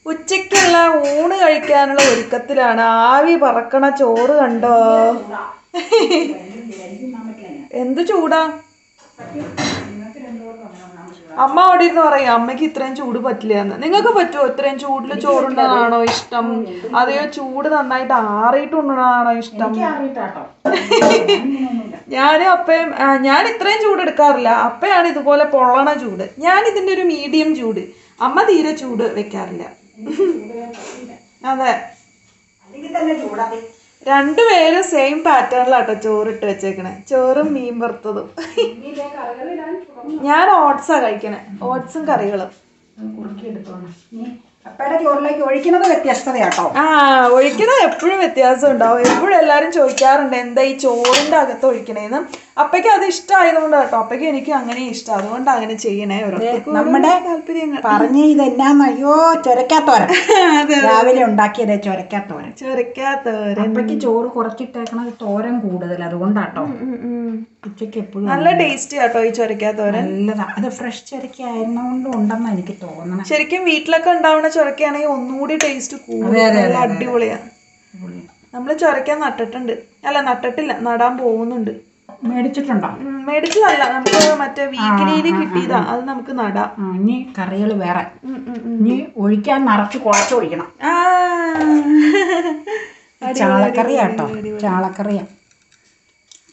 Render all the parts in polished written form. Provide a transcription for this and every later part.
ഉച്ചയ്ക്കുള്ള ഊണ് കഴിക്കാനുള്ള ഒരുക്കത്തിലാണ്. ആവി പറക്കണ ചോറ് കണ്ടോ? എന്ത് ചൂടാ! അമ്മ അവിടെ ഇരുന്ന് പറയും അമ്മയ്ക്ക് ഇത്രയും ചൂട് പറ്റില്ല എന്ന്. നിങ്ങൾക്ക് പറ്റുമോ ഇത്രയും ചൂടില് ചോറുണ്ടതാണോ ഇഷ്ടം, അതെയോ ചൂട് നന്നായിട്ട് ആറിയിട്ടുണ്ടതാണോ ഇഷ്ടം? ഞാനും അപ്പയും ഞാൻ ഇത്രയും ചൂട് എടുക്കാറില്ല. അപ്പയാണ് ഇതുപോലെ പൊള്ളണ ചൂട്. ഞാൻ ഇതിന്റെ ഒരു മീഡിയം ചൂട്. അമ്മ തീരെ ചൂട് വെക്കാറില്ല. അതെ, രണ്ടുപേരും സെയിം പാറ്റേണിലാട്ടോ ചോറിട്ട് വെച്ചേക്കണേ. ചോറും മീൻ വറുത്തതും. ഞാൻ ഓട്സാ കഴിക്കണേ, ഓട്സും കറികളും. അപ്പയുടെ ചോറിലേക്ക് ഒഴിക്കുന്നത് വ്യത്യസ്തതയാട്ടോ. ഒഴിക്കുന്നത് എപ്പോഴും വ്യത്യാസം ഉണ്ടാവും. എപ്പോഴും എല്ലാരും ചോദിക്കാറുണ്ട് എന്താ ഈ ചോറിന്റെ അകത്ത് ഒഴിക്കണേന്ന്. അപ്പയ്ക്ക് അത് ഇഷ്ടമായതുകൊണ്ട് കേട്ടോ. അപ്പയ്ക്ക് എനിക്ക് അങ്ങനെ ഇഷ്ടം, അതുകൊണ്ട് അങ്ങനെ ചെയ്യണേ. നമ്മുടെ താല്പര്യങ്ങൾ പറഞ്ഞ് ഇതെന്നാന്ന്. അയ്യോ, ചൊരക്കാത്തോരൻ രാവിലെ ഉണ്ടാക്കിയത്. ചൊരക്കാത്തോരൻ. അപ്പയ്ക്ക് ചോറ് കുറച്ചിട്ടേക്കണത് തോരൻ കൂടുതൽ, അതുകൊണ്ടാട്ടോ. ഉച്ചയ്ക്ക് എപ്പോഴും നല്ല ടേസ്റ്റി ആട്ടോ ഈ ചൊരക്കാത്തോരൻ. നല്ലതാ. അത് ഫ്രഷ് ചൊരക്കായിരുന്നോണ്ട് ഉണ്ടെന്ന് എനിക്ക് തോന്നണം. ശരിക്കും വീട്ടിലൊക്കെ ഉണ്ടാവുന്ന ചൊരക്കാണെങ്കിൽ ഒന്നുകൂടി ടേസ്റ്റ് കൂടുതൽ. അടിപൊളിയാ. നമ്മള് ചൊരക്കാൻ നട്ടിട്ടുണ്ട്. അല്ല, നട്ടിട്ടില്ല, നടാൻ പോകുന്നുണ്ട്. മേടിച്ചിട്ടുണ്ടോ? മേടിച്ചതല്ല, നമുക്ക് മറ്റേ വീക്കിലിയിൽ കിട്ടിയതാ. അത് നമുക്ക് നടാം. ഇനി കറികൾ വേറെ. ഇനി ഒഴിക്കാൻ നിറച്ച് കുഴച്ചൊഴിക്കണം. ചാളക്കറിയാട്ടോ, ചാളക്കറിയാ.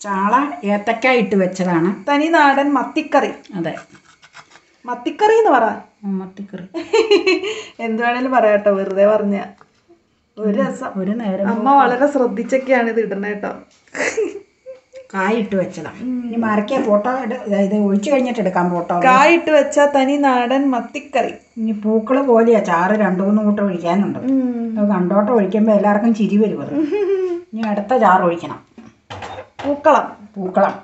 ചാള ഏത്തക്ക ഇട്ട് വെച്ചതാണ്. തനി നാടൻ മത്തിക്കറി. അതെ, മത്തിക്കറി എന്ന് പറ. മത്തിക്കറി എന്ത് വേണേലും പറയാട്ടോ, വെറുതെ പറഞ്ഞ. ഒരു രസം. ഒരു നേരം അമ്മ വളരെ ശ്രദ്ധിച്ചൊക്കെയാണ് ഇത് ഇടുന്നത് കേട്ടോ. കായിട്ട് വെച്ചതാ. ഇനി മരക്കാൻ ഫോട്ടോ ഇത് ഒഴിച്ചു കഴിഞ്ഞിട്ട് എടുക്കാൻ ഫോട്ടോ. കായിട്ട് വെച്ച തനി നാടൻ മത്തിക്കറി. ഇനി പൂക്കള് പോലെയാ ചാറ് 2-3 കൂട്ടം ഒഴിക്കാനുണ്ട്. അത് കണ്ടോട്ടം ഒഴിക്കുമ്പോ എല്ലാവർക്കും ചിരി വരും. ഇനി അടുത്ത ചാറ് ഒഴിക്കണം. പൂക്കളം.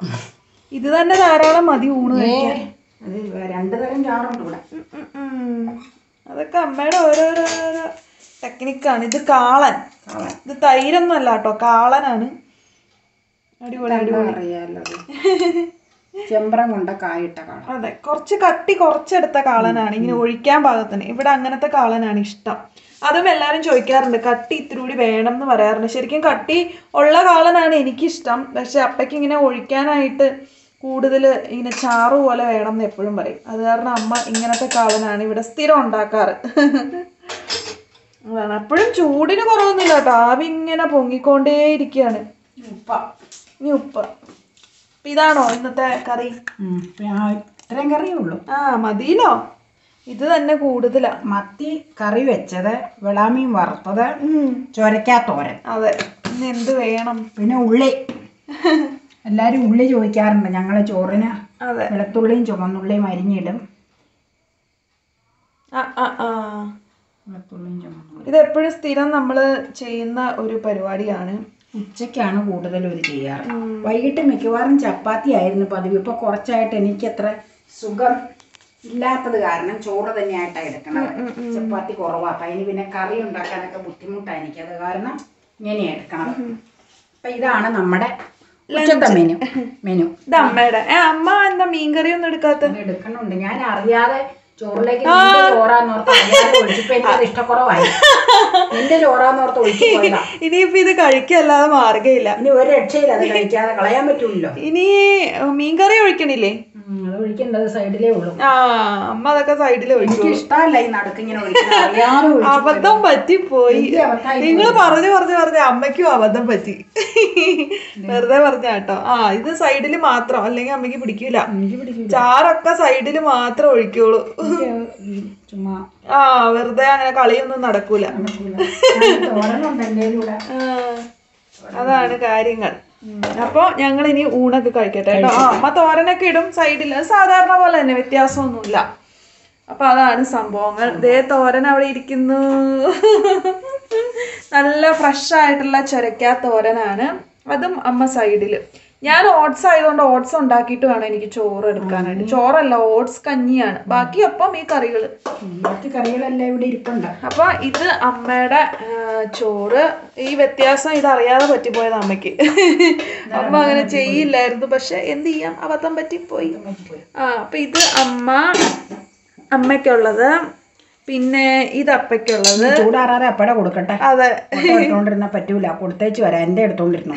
ഇത് തന്നെ ധാരാളം മതി ഊണ് കഴിക്കാൻ. അത് 2 തരം ചാറുണ്ട് ഇവിടെ. അതൊക്കെ അമ്മയുടെ ഓരോരോ ടെക്നിക്കാണ്. ഇത് കാളൻ. ഇത് തൈരൊന്നും അല്ല കേട്ടോ, കാളനാണ്. അടിപൊളി അടിപൊളി. ചെമ്പ്രം കൊണ്ട കായിട്ട കാളൻ. അതെ, കുറച്ച് കട്ടി കുറച്ചെടുത്ത കാളനാണ്. ഇങ്ങനെ ഒഴിക്കാൻ പാകത്തിന്. ഇവിടെ അങ്ങനത്തെ കാളനാണ് ഇഷ്ടം. അതും എല്ലാവരും ചോദിക്കാറുണ്ട്, കട്ടി ഇത്തിരി കൂടി വേണം എന്ന് പറയാറുണ്ട്. ശരിക്കും കട്ടി ഉള്ള കാളനാണ് എനിക്കിഷ്ടം. പക്ഷെ അപ്പയ്ക്ക് ഇങ്ങനെ ഒഴിക്കാനായിട്ട് കൂടുതൽ ഇങ്ങനെ ചാറ് പോലെ വേണം എന്ന് എപ്പോഴും പറയും. അത് കാരണം അമ്മ ഇങ്ങനത്തെ കാളനാണ് ഇവിടെ സ്ഥിരം ഉണ്ടാക്കാറ്. അതാണ്. അപ്പോഴും ചൂടിന് കുറവൊന്നുമില്ല കേട്ടോ. ആവി ഇങ്ങനെ പൊങ്ങിക്കൊണ്ടേ ഇരിക്കുകയാണ്. ഇനി ഉപ്പ്. ഇതാണോ ഇന്നത്തെ കറി? ഇത്രയും കറിയേ ഉള്ളൂ. മതിയില്ലോ. ഇത് തന്നെ കൂടുതലാ. മത്തി കറി വെച്ചത്, വെളാമീൻ വറുത്തത്, ചൊരക്കാത്തോരൻ. അതെ, ഇനി എന്ത് വേണം? പിന്നെ ഉള്ളി. എല്ലാരും ഉള്ളി ചോദിക്കാറുണ്ട്. ഞങ്ങള് ചോറിന് വെളുത്തുള്ളിയും ചുവന്നുള്ളിയും അരിഞ്ഞിടും. വെളുത്തുള്ളിയും ചുവന്നുള്ളിയും ഇതെപ്പോഴും സ്ഥിരം നമ്മള് ചെയ്യുന്ന ഒരു പരിപാടിയാണ്. ഉച്ചയ്ക്കാണ് കൂടുതലും ഇത് ചെയ്യാറ്. വൈകിട്ട് മിക്കവാറും ചപ്പാത്തി ആയിരുന്നു പതിവ്. ഇപ്പൊ കുറച്ചായിട്ട് എനിക്ക് അത്ര സുഖം ഇല്ലാത്തത് കാരണം ചോറ് തന്നെയായിട്ടാണ് എടുക്കണത്. ചപ്പാത്തി കുറവാണ്. അതിന് പിന്നെ കറി ഉണ്ടാക്കാനൊക്കെ ബുദ്ധിമുട്ടാണ് എനിക്ക്. അത് കാരണം ഇങ്ങനെയാണ് എടുക്കണത്. അപ്പൊ ഇതാണ് നമ്മുടെ ഉച്ചത്തെ മെനു. ഇത് അമ്മയുടെ. അമ്മ എന്താ മീൻകറി ഒന്നും എടുക്കാത്ത? എടുക്കണുണ്ട്. ഞാൻ അറിയാതെ ചോറിലേക്ക് ചോറാന്നോർത്ത് അറിയാതെ ഒഴിച്ചപ്പോ എനിക്കത് ഇഷ്ടക്കുറവായി. നിന്റെ ചോറാന്നോർത്ത് ഒഴിച്ചു പോയതാ. ഇനിയിപ്പോ ഇത് കഴിക്കല്ലാതെ മാർഗമില്ല. ഇനി ഒരു രക്ഷയില്ല, അത് കഴിക്കാതെ കളയാൻ പറ്റൂല്ലോ. ഇനി മീൻകറി ഒഴിക്കണില്ലേ? അത് ഒഴിക്കേണ്ടത് സൈഡിലേ ഉള്ളൂ. അമ്മ അതൊക്കെ സൈഡിൽ ഒഴിക്കും. ഇഷ്ടമല്ല ഈ നടുക്കിങ്ങനെ അറിയാതെ. അബദ്ധം പറ്റിപ്പോയി. നിങ്ങൾ പറഞ്ഞു അമ്മയ്ക്കും അബദ്ധം പറ്റി. വെറുതെ പറഞ്ഞ കേട്ടോ. ഇത് സൈഡില് മാത്രം, അല്ലെങ്കിൽ അമ്മയ്ക്ക് പിടിക്കൂല. ചാറൊക്കെ സൈഡില് മാത്രം ഒഴിക്കുള്ളൂ. ചുമ്മാ വെറുതെ അങ്ങനെ കളിയൊന്നും നടക്കൂല. അതാണ് കാര്യങ്ങൾ. അപ്പൊ ഞങ്ങൾ ഇനി ഊണൊക്കെ കഴിക്കട്ടെ കേട്ടോ. അമ്മ തോരനൊക്കെ ഇടും സൈഡിൽ, സാധാരണ പോലെ തന്നെ, വ്യത്യാസമൊന്നുമില്ല. അപ്പൊ അതാണ് സംഭവങ്ങൾ. ദേ തോരൻ അവിടെ ഇരിക്കുന്നു. നല്ല ഫ്രഷ് ആയിട്ടുള്ള ചൊരക്കാ തോരനാണ്. അതും അമ്മ സൈഡില്. ഞാൻ ഓട്സ് ആയതുകൊണ്ട് ഓട്സ് ഉണ്ടാക്കിയിട്ട് വേണം എനിക്ക് ചോറ് എടുക്കാനായിട്ട്. ചോറല്ല, ഓട്സ് കഞ്ഞിയാണ്. ബാക്കി അപ്പം ഈ കറികള്, ബാക്കി കറികളെല്ലാം ഇവിടെ ഇരിപ്പുണ്ട്. അപ്പൊ ഇത് അമ്മയുടെ ചോറ്. ഈ വ്യത്യാസം ഇതറിയാതെ പറ്റിപ്പോയത് അമ്മയ്ക്ക്. അമ്മ അങ്ങനെ ചെയ്യില്ലായിരുന്നു, പക്ഷെ എന്ത് ചെയ്യാം, അബദ്ധം പറ്റിപ്പോയി. അപ്പൊ ഇത് അമ്മയ്ക്കുള്ളത്. പിന്നെ ഇത് അപ്പയ്ക്കുള്ളത്. ചൂടാറാതെ അപ്പടെ കൊടുക്കട്ടെ. അതെ, എടുത്തോണ്ടിരുന്ന പറ്റൂല, കൊടുത്തേച്ച് വരാം. എന്റെ എടുത്തോണ്ടിരുന്നു.